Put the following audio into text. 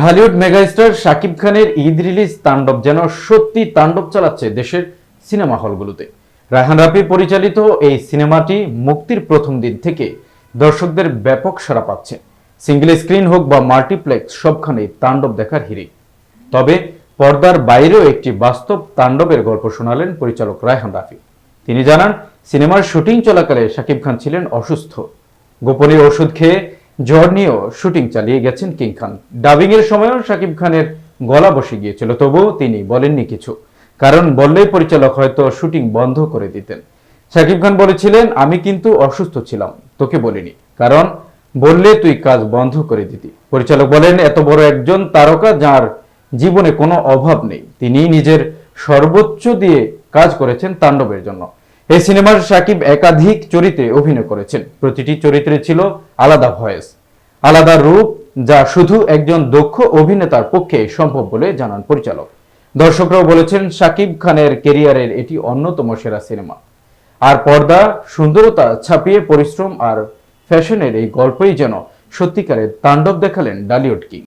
Dhallywood megastar Shakib খানের Eid release তাণ্ডব যেন সত্যি তাণ্ডব চালাচ্ছে দেশের সিনেমা হলগুলোতে। রায়হান রাফি পরিচালিত এই সিনেমাটি মুক্তির প্রথম দিন থেকে দর্শকদের ব্যাপক সাড়া পাচ্ছে। সিঙ্গেল স্ক্রিন হোক বা মাল্টিপ্লেক্স, সবখানেই তাণ্ডব দেখার হিড়িক। তবে পর্দার বাইরেও একটি বাস্তব তাণ্ডবের গল্প শোনালেন পরিচালক রায়হান রাফি। তিনি জানান, সিনেমার শুটিং চলাকালে শাকিব খান ছিলেন অসুস্থ। গোপনে ওষুধ খেয়ে জ্বর নিয়েও শুটিং চালিয়ে গেছেন কিং খান। ডাবিং এর সময়ও শাকিব খানের গলা বসে গিয়েছিল, তবুও তিনি বলেননি কিছু, কারণ বললেই পরিচালক হয়তো শুটিং বন্ধ করে দিতেন। শাকিব খান বলেছিলেন, আমি কিন্তু অসুস্থ ছিলাম, তোকে বলিনি, কারণ বললে তুই কাজ বন্ধ করে দিতি। পরিচালক বলেন, এত বড় একজন তারকা যার জীবনে কোনো অভাব নেই, তিনি নিজের সর্বোচ্চ দিয়ে কাজ করেছেন তাণ্ডবের জন্য। এই সিনেমার শাকিব একাধিক চরিত্রে অভিনয় করেছেন। প্রতিটি চরিত্রে ছিল আলাদা ভয়েস, আলাদা রূপ, যা শুধু একজন দক্ষ অভিনেতার পক্ষে সম্ভব বলে জানান পরিচালক। দর্শকরাও বলেছেন, শাকিব খানের ক্যারিয়ারের এটি অন্যতম সেরা সিনেমা। আর পর্দা সুন্দরতা ছাপিয়ে পরিশ্রম আর ফ্যাশনের এই গল্পই যেন সত্যিকারের তাণ্ডব দেখালেন ঢালিউড কিং।